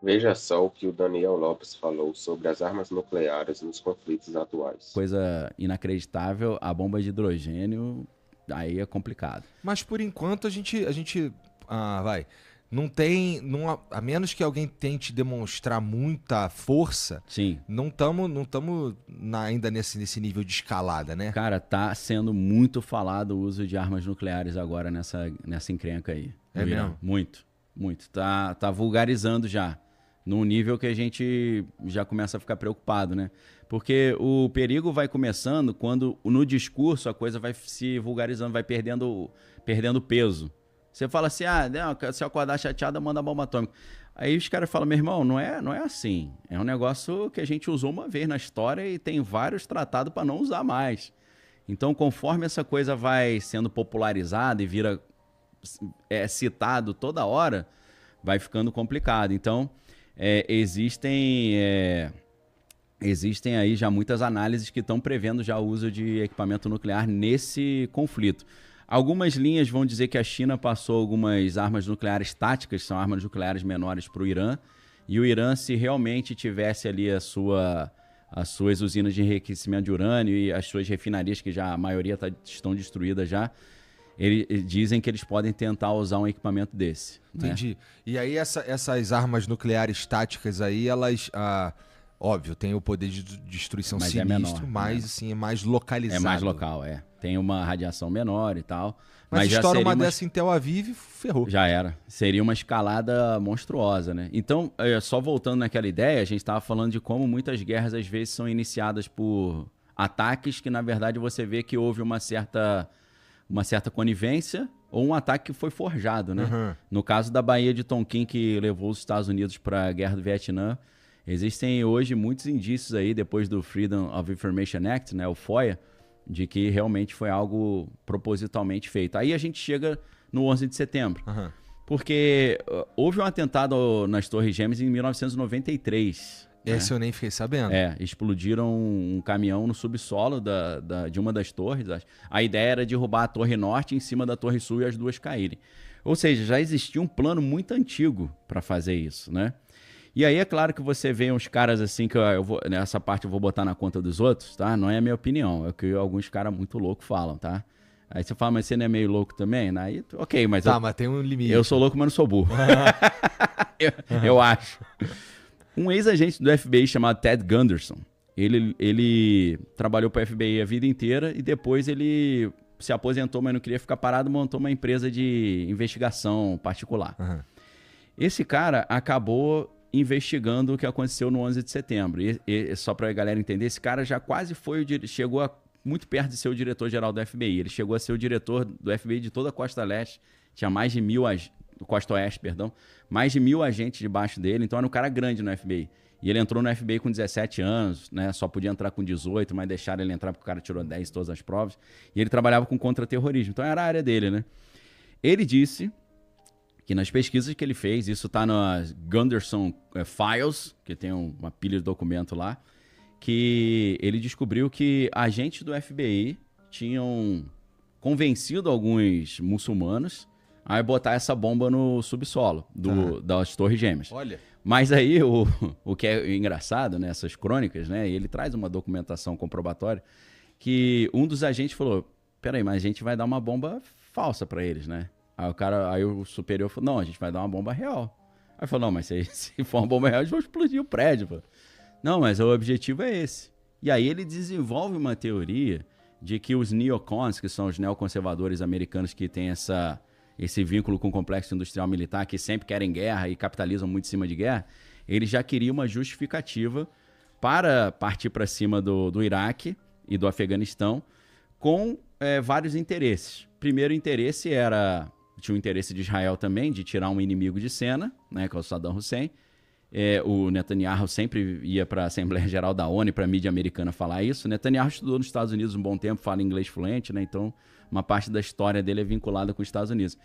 Veja só o que o Daniel Lopes falou sobre as armas nucleares nos conflitos atuais. Coisa inacreditável, a bomba de hidrogênio, aí é complicado. Mas por enquanto vai, não tem, a menos que alguém tente demonstrar muita força, Sim, não estamos ainda nesse nível de escalada, né? cara, tá sendo muito falado o uso de armas nucleares agora nessa encrenca aí. É No Irã. mesmo? Muito, muito. Tá vulgarizando já. Num nível que a gente já começa a ficar preocupado, né? Porque o perigo vai começando quando no discurso a coisa vai se vulgarizando, vai perdendo peso. Você fala assim, não, se eu acordar chateada, manda bomba atômica. Aí os caras falam, meu irmão, não é assim. É um negócio que a gente usou uma vez na história e tem vários tratados para não usar mais. Então, conforme essa coisa vai sendo popularizada e vira citado toda hora, vai ficando complicado. Então, existem aí já muitas análises que estão prevendo já o uso de equipamento nuclear nesse conflito. Algumas linhas vão dizer que a China passou algumas armas nucleares táticas, são armas nucleares menores para o Irã, e o Irã, se realmente tivesse ali as suas usinas de enriquecimento de urânio e as suas refinarias, que já a maioria estão destruídas já, eles dizem que eles podem tentar usar um equipamento desse. Né? Entendi. E aí essas armas nucleares táticas aí, elas, óbvio, têm o poder de destruição Mas sinistro, é mas menor. assim, é mais localizado. É mais local, é. Tem uma radiação menor e tal. Mas Já estoura seria uma dessa em Tel Aviv, ferrou. Já era. Seria uma escalada monstruosa, né? Então, só voltando naquela ideia, a gente estava falando de como muitas guerras às vezes são iniciadas por ataques que, na verdade, você vê que houve uma certa conivência ou um ataque que foi forjado, né? Uhum. No caso da Baía de Tonkin, que levou os Estados Unidos para a Guerra do Vietnã, existem hoje muitos indícios aí, depois do Freedom of Information Act, né, o FOIA, de que realmente foi algo propositalmente feito. Aí a gente chega no 11 de setembro. Uhum. Porque houve um atentado nas Torres Gêmeas em 1993. Esse eu nem fiquei sabendo. Explodiram um caminhão no subsolo de uma das torres. A ideia era derrubar a Torre Norte em cima da Torre Sul e as duas caírem. Ou seja, já existia um plano muito antigo para fazer isso, né? E aí é claro que você vê uns caras assim, que nessa parte eu vou botar na conta dos outros, tá? Não é a minha opinião, é o que alguns caras muito loucos falam, tá? Aí você fala, mas você não é meio louco também? Aí, ok, mas mas tem um limite. eu sou louco, mas não sou burro. eu acho. Um ex-agente do FBI chamado Ted Gunderson, ele trabalhou para o FBI a vida inteira e depois ele se aposentou, mas não queria ficar parado, montou uma empresa de investigação particular. Uhum. Esse cara acabou investigando o que aconteceu no 11 de setembro. E só para a galera entender, esse cara já quase chegou muito perto de ser o diretor-geral do FBI. Ele chegou a ser o diretor do FBI de toda a Costa Leste. Tinha mais de 1.000 Costa Oeste, perdão. Mais de 1.000 agentes debaixo dele. Então era um cara grande no FBI. E ele entrou no FBI com 17 anos, né? Só podia entrar com 18, mas deixaram ele entrar porque o cara tirou 10 em todas as provas. E ele trabalhava com contra-terrorismo. Então era a área dele, né? Ele disse que nas pesquisas que ele fez, isso está nas Gunderson Files, que tem uma pilha de documento lá, que ele descobriu que agentes do FBI tinham convencido alguns muçulmanos a botar essa bomba no subsolo das Torres Gêmeas. Olha. Mas aí, o que é engraçado nessas crônicas, né, ele traz uma documentação comprobatória, que um dos agentes falou, peraí, mas a gente vai dar uma bomba falsa para eles, né? Aí o superior falou, não, a gente vai dar uma bomba real. Aí falou, não, mas se for uma bomba real, eles vão explodir o prédio. Pô. Não, mas o objetivo é esse. E aí ele desenvolve uma teoria de que os neocons, que são os neoconservadores americanos que têm esse vínculo com o complexo industrial militar, que sempre querem guerra e capitalizam muito em cima de guerra, eles já queriam uma justificativa para partir para cima do Iraque e do Afeganistão com vários interesses. Primeiro interesse tinha o interesse de Israel também, de tirar um inimigo de cena, né, que é o Saddam Hussein. O Netanyahu sempre ia para a Assembleia Geral da ONU e para a mídia americana falar isso. O Netanyahu estudou nos Estados Unidos um bom tempo, fala inglês fluente, né? Então uma parte da história dele é vinculada com os Estados Unidos.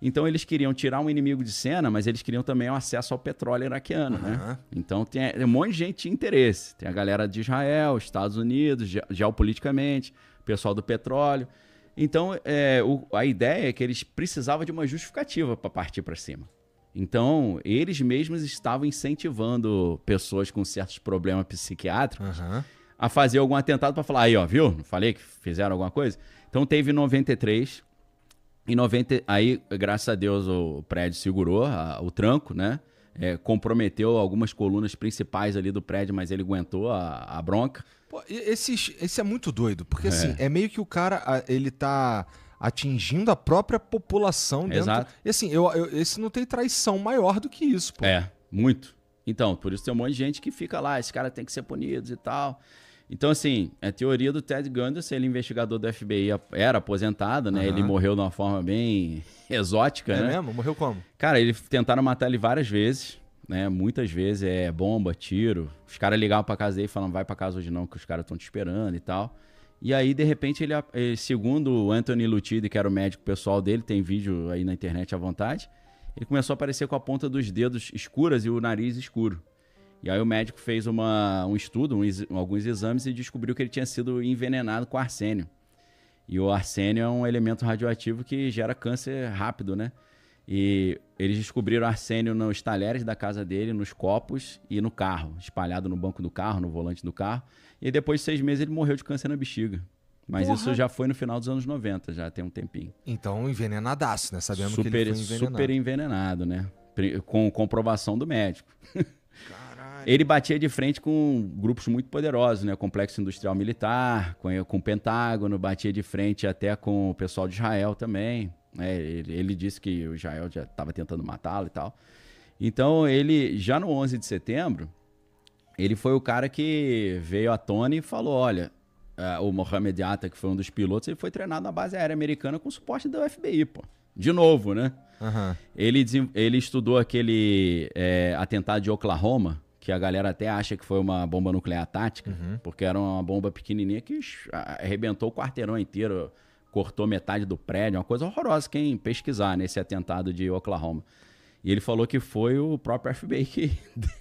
Então eles queriam tirar um inimigo de cena, mas eles queriam também o acesso ao petróleo iraquiano, né? Então tem um monte de gente que tinha interesse. Tem a galera de Israel, Estados Unidos, geopoliticamente, o pessoal do petróleo. Então a ideia é que eles precisavam de uma justificativa para partir para cima. Então, eles mesmos estavam incentivando pessoas com certos problemas psiquiátricos a fazer algum atentado para falar, aí, ó, viu? Não falei que fizeram alguma coisa? Então, teve em 93, aí, graças a Deus, o prédio segurou o tranco, né? Comprometeu algumas colunas principais ali do prédio, mas ele aguentou a bronca. Pô, esse é muito doido, porque assim, é meio que o cara, ele tá atingindo a própria população dentro. Exato. E assim, esse não tem traição maior do que isso, pô. Muito. Então, por isso tem um monte de gente que fica lá, esse cara tem que ser punido e tal. Então, assim, a teoria do Ted Gunderson, ele é investigador do FBI, era aposentado, né? Ele morreu de uma forma bem exótica, né? É mesmo? Morreu como? Cara, tentaram matar ele várias vezes, né? Muitas vezes, bomba, tiro. Os caras ligavam pra casa dele e falavam, vai pra casa hoje não, que os caras estão te esperando e tal. E aí, de repente, ele, segundo o Anthony Lutidi, que era o médico pessoal dele, tem vídeo aí na internet à vontade, ele começou a aparecer com a ponta dos dedos escuras e o nariz escuro. E aí o médico fez um estudo, alguns exames e descobriu que ele tinha sido envenenado com arsênio. E o arsênio é um elemento radioativo que gera câncer rápido, né? E eles descobriram arsênio nos talheres da casa dele, nos copos e no carro, espalhado no banco do carro, no volante do carro. E depois de 6 meses ele morreu de câncer na bexiga. Mas isso já foi no final dos anos 90, já tem um tempinho. Então, envenenadaço, né? Sabemos que ele foi envenenado. Super envenenado, né? Com comprovação do médico. Caralho. Ele batia de frente com grupos muito poderosos, né? Complexo Industrial Militar, com o Pentágono, batia de frente até com o pessoal de Israel também. Ele disse que o Israel já estava tentando matá-lo e tal. Então, ele, já no 11 de setembro, ele foi o cara que veio à tona e falou, olha, o Mohamed Atta, que foi um dos pilotos, ele foi treinado na base aérea americana com suporte do FBI, pô. De novo, né? Ele estudou aquele atentado de Oklahoma, que a galera até acha que foi uma bomba nuclear tática, porque era uma bomba pequenininha que arrebentou o quarteirão inteiro, cortou metade do prédio, uma coisa horrorosa quem pesquisar nesse atentado de Oklahoma. E ele falou que foi o próprio FBI que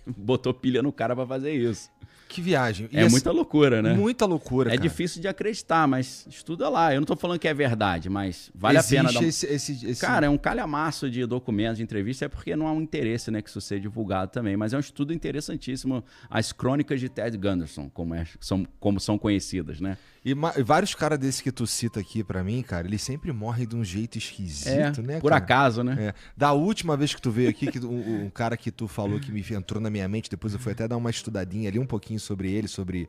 botou pilha no cara pra fazer isso. Que viagem. E muita loucura, né? Muita loucura, cara. É difícil de acreditar, mas estuda lá. Eu não tô falando que é verdade, mas vale a pena dar Cara, é um calhamaço de documentos, de entrevistas, é porque não há um interesse, né, que isso seja divulgado também. Mas é um estudo interessantíssimo. As crônicas de Ted Gunderson, como são conhecidas, né? E vários caras desses que tu cita aqui pra mim, cara, eles sempre morrem de um jeito esquisito, né, por cara? Acaso, né? Da última vez que tu veio aqui, um cara que tu falou que me entrou na minha mente, depois eu fui até dar uma estudadinha ali um pouquinho sobre ele, sobre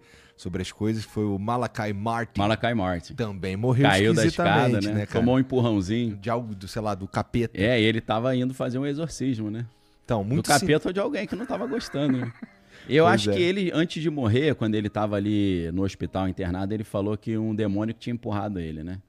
as coisas, foi o Malachi Martin. Malachi Martin. Também morreu Caiu da escada, né? cara? Tomou um empurrãozinho. De algo, sei lá, do capeta. E ele tava indo fazer um exorcismo, né? Então, muito do capeta ou de alguém que não tava gostando, né? Eu acho que ele, antes de morrer, quando ele estava ali no hospital internado, ele falou que um demônio tinha empurrado ele, né?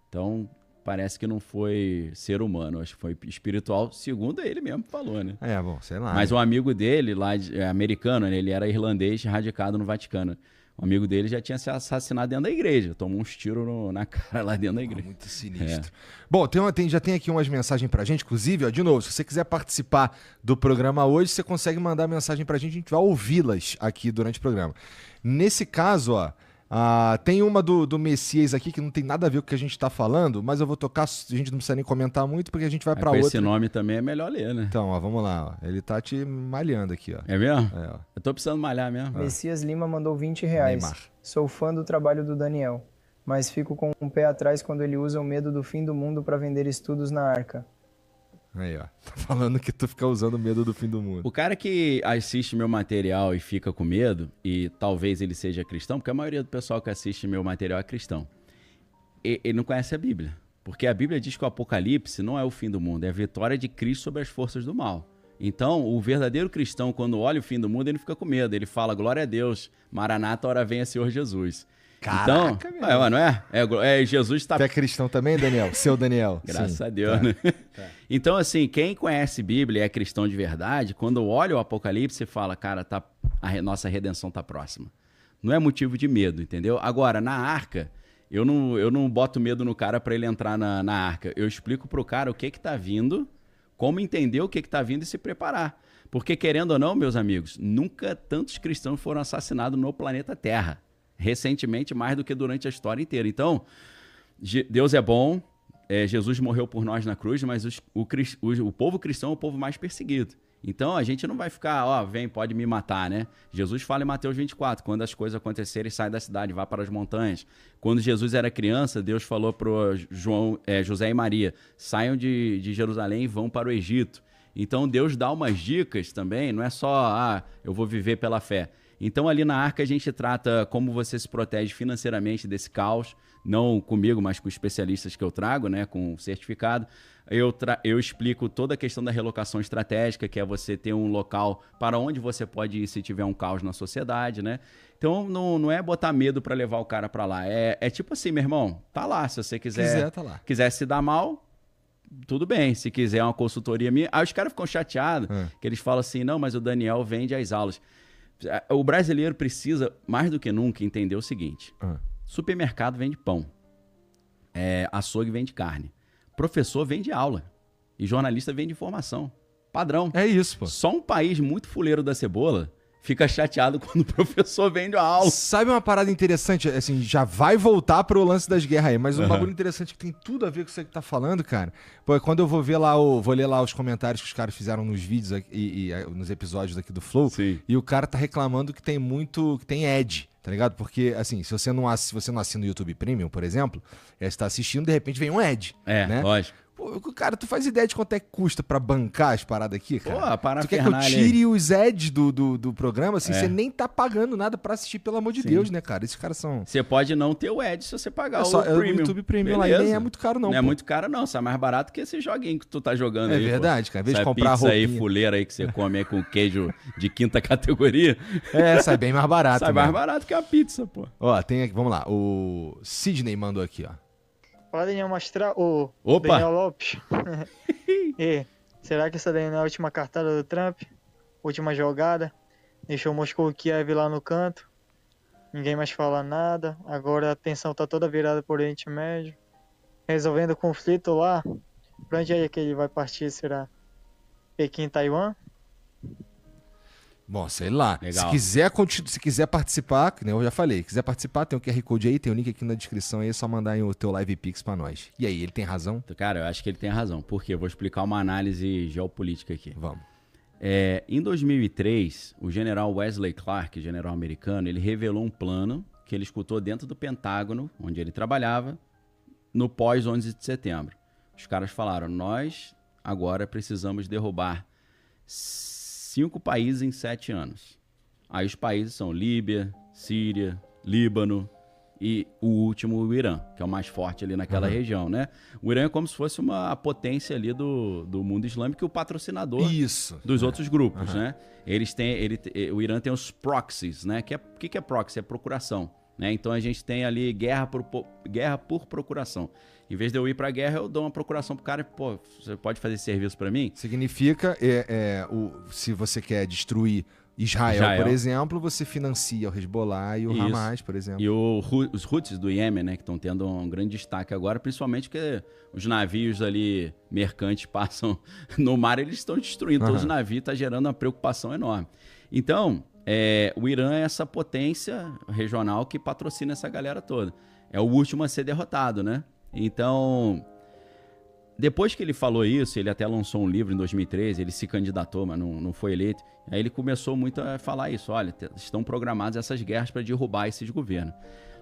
Então, parece que não foi ser humano, acho que foi espiritual, segundo ele mesmo falou, né? Bom, sei lá. Mas um amigo dele, lá americano, né? Ele era irlandês, radicado no Vaticano. Um amigo dele já tinha se assassinado dentro da igreja. Tomou uns tiros na cara lá dentro da igreja. Muito sinistro. Bom, já tem aqui umas mensagens pra gente. Inclusive, ó, de novo, se você quiser participar do programa hoje, você consegue mandar mensagem pra gente. A gente vai ouvi-las aqui durante o programa. Nesse caso, ó, tem uma do Messias aqui que não tem nada a ver com o que a gente tá falando, mas eu vou tocar, a gente não precisa nem comentar muito, porque a gente vai pra outra. Esse nome também é melhor ler, né? Então, ó, vamos lá. Ó. Ele tá te malhando aqui, ó. É mesmo? Ó. Eu tô precisando malhar mesmo. Messias Lima mandou R$20. Neymar. Sou fã do trabalho do Daniel, mas fico com um pé atrás quando ele usa o medo do fim do mundo pra vender estudos na Arca. Aí, ó. Tá falando que tu fica usando medo do fim do mundo. O cara que assiste meu material e fica com medo, e talvez ele seja cristão, porque a maioria do pessoal que assiste meu material é cristão, ele não conhece a Bíblia. Porque a Bíblia diz que o Apocalipse não é o fim do mundo, é a vitória de Cristo sobre as forças do mal. Então, o verdadeiro cristão, quando olha o fim do mundo, ele não fica com medo. Ele fala, glória a Deus, Maranata, ora venha, Senhor Jesus. Caraca, então, não é? Jesus está... Tu é cristão também, Daniel? Seu Daniel. Graças a Deus, né? Então, assim, quem conhece Bíblia e é cristão de verdade, quando olha o Apocalipse, fala, cara, nossa redenção está próxima. Não é motivo de medo, entendeu? Agora, na arca, eu não boto medo no cara para ele entrar na arca. Eu explico pro cara o que está vindo, como entender o que está vindo e se preparar. Porque, querendo ou não, meus amigos, nunca tantos cristãos foram assassinados no planeta Terra. Recentemente, mais do que durante a história inteira. Então, Deus é bom, Jesus morreu por nós na cruz, mas o povo cristão é o povo mais perseguido. Então a gente não vai ficar, vem, pode me matar, né? Jesus fala em Mateus 24, quando as coisas acontecerem, sai da cidade, vá para as montanhas. Quando Jesus era criança, Deus falou para José e Maria, saiam de Jerusalém e vão para o Egito. Então Deus dá umas dicas também, não é só, eu vou viver pela fé. Então ali na Arca a gente trata como você se protege financeiramente desse caos, não comigo, mas com especialistas que eu trago, né, com certificado. Eu explico toda a questão da relocação estratégica, que é você ter um local para onde você pode ir se tiver um caos na sociedade, né? Então não é botar medo para levar o cara para lá, é tipo assim, meu irmão, tá lá, se você quiser se dar mal, tudo bem, se quiser uma consultoria minha. Aí os caras ficam chateados, que eles falam assim, não, mas o Daniel vende as aulas. O brasileiro precisa, mais do que nunca, entender o seguinte. Supermercado vende pão. Açougue vende carne. Professor vende aula. E jornalista vende informação. Padrão. É isso, pô. Só um país muito fuleiro da cebola fica chateado quando o professor vende a aula. Sabe uma parada interessante? Assim, já vai voltar pro lance das guerras aí, mas um bagulho interessante que tem tudo a ver com isso que tá falando, cara. Pô, quando eu vou ver lá, vou ler lá os comentários que os caras fizeram nos vídeos e nos episódios aqui do Flow, Sim. E o cara tá reclamando que tem ad, tá ligado? Porque, assim, se você não assina o YouTube Premium, por exemplo, você tá assistindo, de repente vem um ad, né? Lógico. Pô, cara, tu faz ideia de quanto é que custa pra bancar as paradas aqui, cara? Pô, a tu quer que eu tire os ads do programa? Assim, você nem tá pagando nada pra assistir, pelo amor de Deus, né, cara? Esses caras são... Você pode não ter o ad se você pagar o Premium. o YouTube Premium lá, e nem é muito caro não, Não pô. é muito caro não, sai mais barato que esse joguinho que tu tá jogando aí, verdade, cara. Em vez de essa comprar pizza roupinha aí, fuleira aí que você come aí com queijo de quinta categoria. Sai bem mais barato. Sai mais barato que a pizza, pô. Ó, tem aqui, vamos lá. O Sidney mandou aqui, ó. Fala, Daniel Mastral. Ô, Opa! Daniel Lopes. Será que essa daí não é a última cartada do Trump? Última jogada? Deixou Moscou e Kiev lá no canto. Ninguém mais fala nada. Agora a atenção tá toda virada por Oriente Médio. Resolvendo o conflito lá. Pra onde é que ele vai partir, será? Pequim, Taiwan? Bom, sei lá. Legal. Se quiser participar, que nem eu já falei, quiser participar, tem o QR Code aí, tem o link aqui na descrição aí, é só mandar aí o teu Live Pix pra nós. E aí, ele tem razão? Cara, eu acho que ele tem razão. Por quê? Eu vou explicar uma análise geopolítica aqui. Vamos. Em 2003, o general Wesley Clark, general americano, ele revelou um plano que ele escutou dentro do Pentágono, onde ele trabalhava, no pós-11 de setembro. Os caras falaram, nós agora precisamos derrubar 5 países em 7 anos. Aí os países são Líbia, Síria, Líbano e o último, o Irã, que é o mais forte ali naquela região, né? O Irã é como se fosse uma potência ali do mundo islâmico e o patrocinador dos outros grupos, né? O Irã tem os proxies, né? O que é proxy? É procuração, né? Então a gente tem ali guerra por procuração. Em vez de eu ir pra guerra, eu dou uma procuração pro cara, pô, você pode fazer esse serviço pra mim? Significa, se você quer destruir Israel, por exemplo, você financia o Hezbollah e o Hamas, por exemplo. E os Houthis do Iêmen, né, que estão tendo um grande destaque agora, principalmente porque os navios ali mercantes passam no mar, eles estão destruindo todos os navios, está gerando uma preocupação enorme. Então, o Irã é essa potência regional que patrocina essa galera toda. É o último a ser derrotado, né? Então, depois que ele falou isso, ele até lançou um livro em 2013, ele se candidatou, mas não foi eleito. Aí ele começou muito a falar isso, olha, estão programadas essas guerras para derrubar esses governos.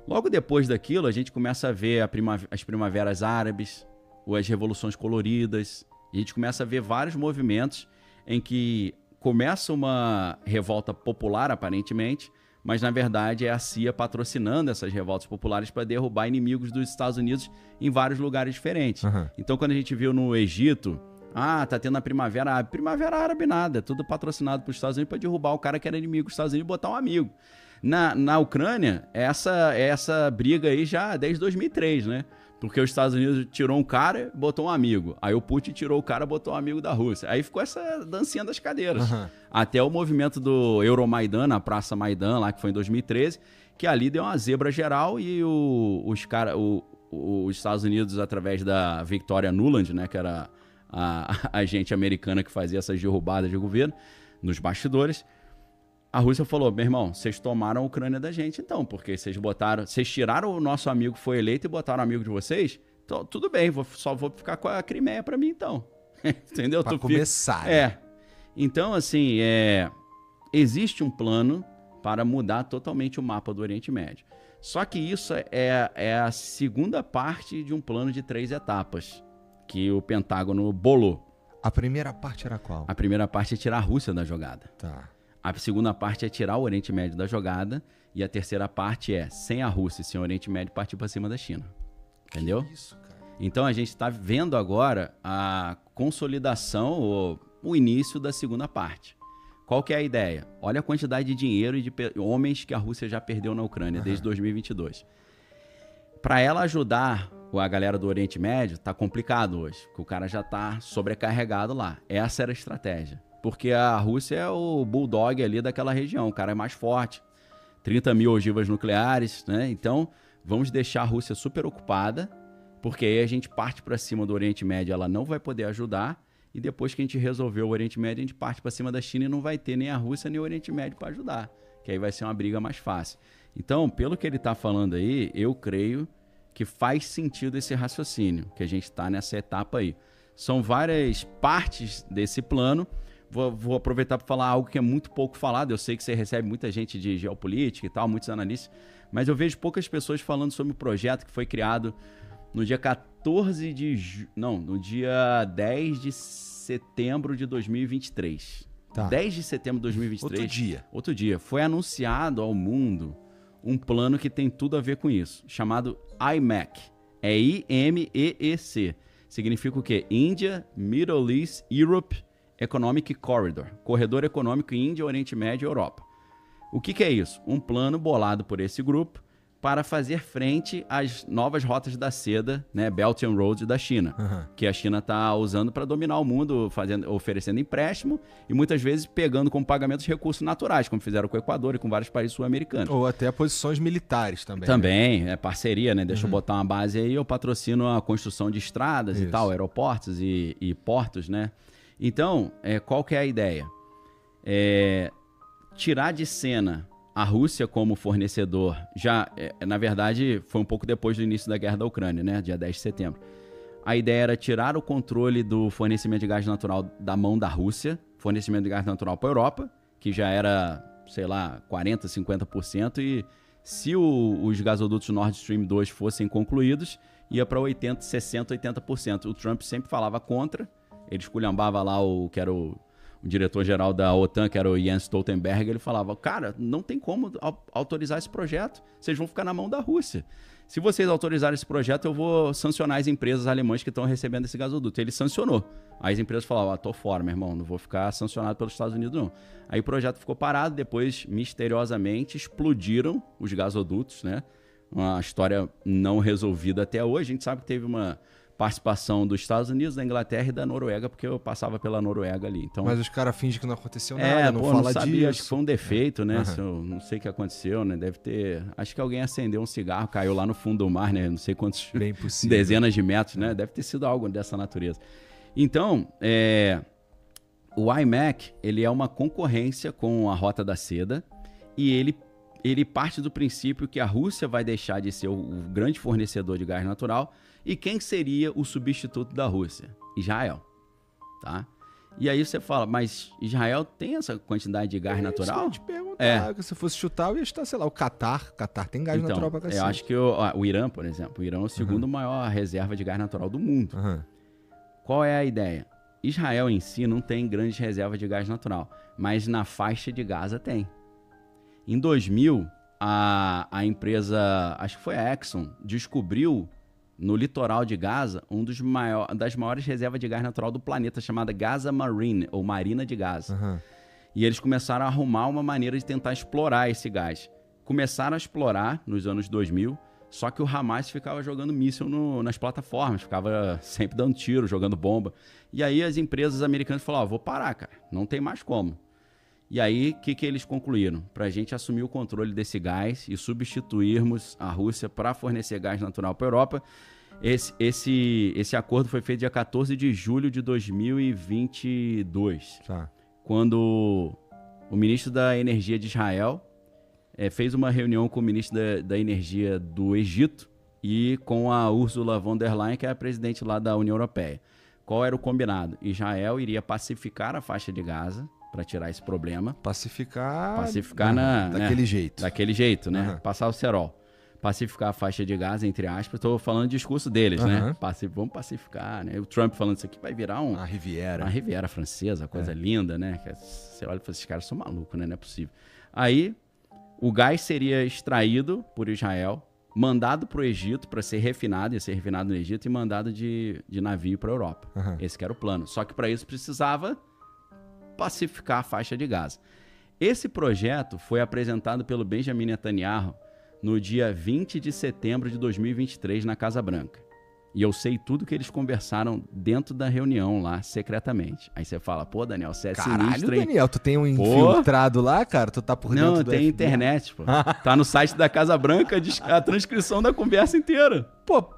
Logo depois daquilo, a gente começa a ver as primaveras árabes, ou as revoluções coloridas, e a gente começa a ver vários movimentos em que começa uma revolta popular, aparentemente, mas na verdade é a CIA patrocinando essas revoltas populares para derrubar inimigos dos Estados Unidos em vários lugares diferentes. Então quando a gente viu no Egito, tá tendo a primavera árabe nada, é tudo patrocinado pelos Estados Unidos para derrubar o cara que era inimigo dos Estados Unidos e botar um amigo. Na Ucrânia, essa briga aí já desde 2003, né? Porque os Estados Unidos tirou um cara e botou um amigo. Aí o Putin tirou o cara e botou um amigo da Rússia. Aí ficou essa dancinha das cadeiras. Até o movimento do Euromaidan, na Praça Maidan, lá que foi em 2013, que ali deu uma zebra geral e os Estados Unidos, através da Victoria Nuland, né, que era a agente americana que fazia essas derrubadas de governo, nos bastidores, a Rússia falou, meu irmão, vocês tomaram a Ucrânia da gente então, porque vocês tiraram o nosso amigo que foi eleito e botaram o amigo de vocês, Então, tudo bem, só vou ficar com a Crimeia para mim, então. Entendeu? Pra começar. Então, assim, existe um plano para mudar totalmente o mapa do Oriente Médio. Só que isso é a segunda parte de um plano de 3 etapas que o Pentágono bolou. A primeira parte era qual? A primeira parte é tirar a Rússia da jogada. Tá. A segunda parte é tirar o Oriente Médio da jogada. E a terceira parte é, sem a Rússia e sem o Oriente Médio, partir para cima da China. Entendeu? Que isso, cara. Então a gente está vendo agora a consolidação, ou o início da segunda parte. Qual que é a ideia? Olha a quantidade de dinheiro e de homens que a Rússia já perdeu na Ucrânia desde 2022. Para ela ajudar a galera do Oriente Médio, tá complicado hoje, porque o cara já tá sobrecarregado lá. Essa era a estratégia. Porque a Rússia é o bulldog ali daquela região, o cara é mais forte. 30 mil ogivas nucleares, né? Então, vamos deixar a Rússia super ocupada, porque aí a gente parte para cima do Oriente Médio, ela não vai poder ajudar, e depois que a gente resolver o Oriente Médio, a gente parte para cima da China e não vai ter nem a Rússia nem o Oriente Médio para ajudar, que aí vai ser uma briga mais fácil. Então, pelo que ele está falando aí, eu creio que faz sentido esse raciocínio, que a gente está nessa etapa aí. São várias partes desse plano. Vou aproveitar para falar algo que é muito pouco falado. Eu sei que você recebe muita gente de geopolítica e tal, muitos analistas, mas eu vejo poucas pessoas falando sobre o projeto que foi criado no dia 10 de setembro de 2023. Tá. 10 de setembro de 2023. Outro dia. Foi anunciado ao mundo um plano que tem tudo a ver com isso, chamado IMEC. É IMEEC. Significa o quê? India, Middle East, Europe Economic Corridor. Corredor Econômico Índia, Oriente Médio e Europa. O que é isso? Um plano bolado por esse grupo para fazer frente às novas rotas da seda, né, Belt and Road da China, que a China está usando para dominar o mundo, oferecendo empréstimo e muitas vezes pegando como pagamento os recursos naturais, como fizeram com o Equador e com vários países sul-americanos. Ou até posições militares também. Também, é parceria, né? Deixa eu botar uma base aí, eu patrocino a construção de estradas e tal, aeroportos e portos, né? Então, qual que é a ideia? Tirar de cena a Rússia como fornecedor, na verdade, foi um pouco depois do início da guerra da Ucrânia, né? Dia 10 de setembro. A ideia era tirar o controle do fornecimento de gás natural da mão da Rússia, fornecimento de gás natural para a Europa, que já era, sei lá, 40%, 50%, e se os gasodutos Nord Stream 2 fossem concluídos, ia para 80%, 60%, 80%. O Trump sempre falava contra, ele esculhambava lá o diretor-geral da OTAN, que era o Jens Stoltenberg, ele falava, cara, não tem como autorizar esse projeto, vocês vão ficar na mão da Rússia. Se vocês autorizarem esse projeto, eu vou sancionar as empresas alemãs que estão recebendo esse gasoduto. Ele sancionou. Aí as empresas falavam, tô fora, meu irmão, não vou ficar sancionado pelos Estados Unidos, não. Aí o projeto ficou parado, depois, misteriosamente, explodiram os gasodutos, né? Uma história não resolvida até hoje. A gente sabe que teve uma participação dos Estados Unidos, da Inglaterra e da Noruega, porque eu passava pela Noruega ali. Então, mas os caras fingem que não aconteceu nada, não não sabia, disso. Acho que foi um defeito, né? Eu não sei o que aconteceu, né? Deve ter... Acho que alguém acendeu um cigarro, caiu lá no fundo do mar, né? Não sei quantos... Bem possível. Dezenas de metros, né? Deve ter sido algo dessa natureza. Então, o IMEC, ele é uma concorrência com a Rota da Seda e ele parte do princípio que a Rússia vai deixar de ser o grande fornecedor de gás natural. E quem seria o substituto da Rússia? Israel, tá? E aí você fala, mas Israel tem essa quantidade de gás natural? Eu te perguntar, se fosse chutar, eu ia chutar, sei lá, o Catar. O Catar tem gás natural pra cacete. Eu acho que o Irã, por exemplo, o Irã é o segundo maior reserva de gás natural do mundo. Qual é a ideia? Israel em si não tem grandes reservas de gás natural, mas na faixa de Gaza tem. Em 2000, a empresa, acho que foi a Exxon, descobriu no litoral de Gaza das maiores reservas de gás natural do planeta, chamada Gaza Marine, ou Marina de Gaza. E eles começaram a arrumar uma maneira de tentar explorar esse gás. Começaram a explorar nos anos 2000, só que o Hamas ficava jogando míssil nas plataformas, ficava sempre dando tiro, jogando bomba. E aí as empresas americanas falaram, vou parar, cara, não tem mais como. E aí, o que eles concluíram? Para a gente assumir o controle desse gás e substituirmos a Rússia para fornecer gás natural para a Europa, esse acordo foi feito dia 14 de julho de 2022, quando o ministro da Energia de Israel fez uma reunião com o ministro da Energia do Egito e com a Ursula von der Leyen, que é a presidente lá da União Europeia. Qual era o combinado? Israel iria pacificar a faixa de Gaza para tirar esse problema. Pacificar Daquele jeito. Daquele jeito, né? Passar o cerol. Pacificar a faixa de Gaza, entre aspas. Estou falando do discurso deles, né? Vamos pacificar, né? O Trump falando isso aqui vai virar uma Riviera. Uma Riviera francesa, coisa linda, né? Você olha e fala, esses caras são malucos, né? Não é possível. Aí, o gás seria extraído por Israel, mandado para o Egito para ser refinado, ia ser refinado no Egito e mandado de navio para a Europa. Esse que era o plano. Só que para isso precisava pacificar a faixa de Gaza. Esse projeto foi apresentado pelo Benjamin Netanyahu no dia 20 de setembro de 2023 na Casa Branca. E eu sei tudo que eles conversaram dentro da reunião lá, secretamente. Aí você fala, pô, Daniel, você é sinistro, hein? Daniel, tu tem um infiltrado lá, cara? Tu tá por dentro Não, do tem FBI? internet, pô. Tá no site da Casa Branca a transcrição da conversa inteira. Pô,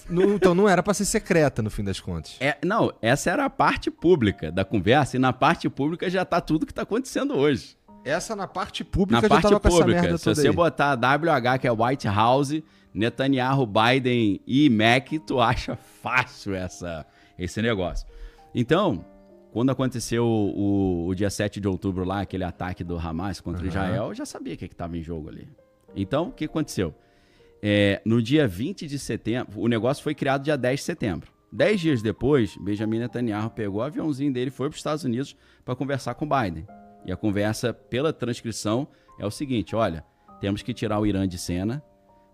então não era pra ser secreta, no fim das contas. Não, essa era a parte pública da conversa, e na parte pública já tá tudo que tá acontecendo hoje. Essa na parte pública na já tava com essa merda toda. Se você botar WH, que é White House, Netanyahu, Biden e Mac, tu acha fácil esse negócio. Então, quando aconteceu o dia 7 de outubro lá, aquele ataque do Hamas contra Israel, eu já sabia o que estava em jogo ali. Então, o que aconteceu? No dia 20 de setembro, o negócio foi criado dia 10 de setembro. 10 dias depois, Benjamin Netanyahu pegou o aviãozinho dele e foi para os Estados Unidos para conversar com Biden. E a conversa, pela transcrição, é o seguinte, olha, temos que tirar o Irã de cena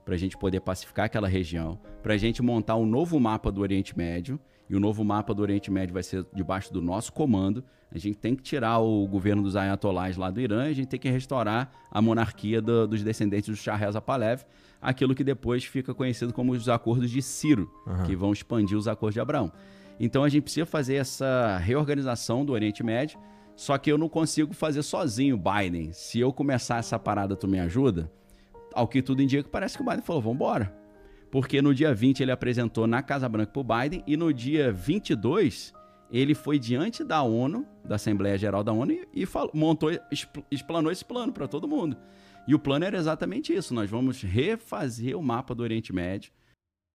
para a gente poder pacificar aquela região, para a gente montar um novo mapa do Oriente Médio, e o novo mapa do Oriente Médio vai ser debaixo do nosso comando. A gente tem que tirar o governo dos ayatolás lá do Irã, e a gente tem que restaurar a monarquia dos descendentes do Shah Reza Pahlavi, aquilo que depois fica conhecido como os acordos de Ciro, que vão expandir os acordos de Abraão. Então a gente precisa fazer essa reorganização do Oriente Médio, só que eu não consigo fazer sozinho, Biden. Se eu começar essa parada, tu me ajuda? Ao que tudo indica, parece que o Biden falou, vamos embora. Porque no dia 20 ele apresentou na Casa Branca para o Biden, e no dia 22 ele foi diante da ONU, da Assembleia Geral da ONU, e explanou esse plano para todo mundo. E o plano era exatamente isso, nós vamos refazer o mapa do Oriente Médio,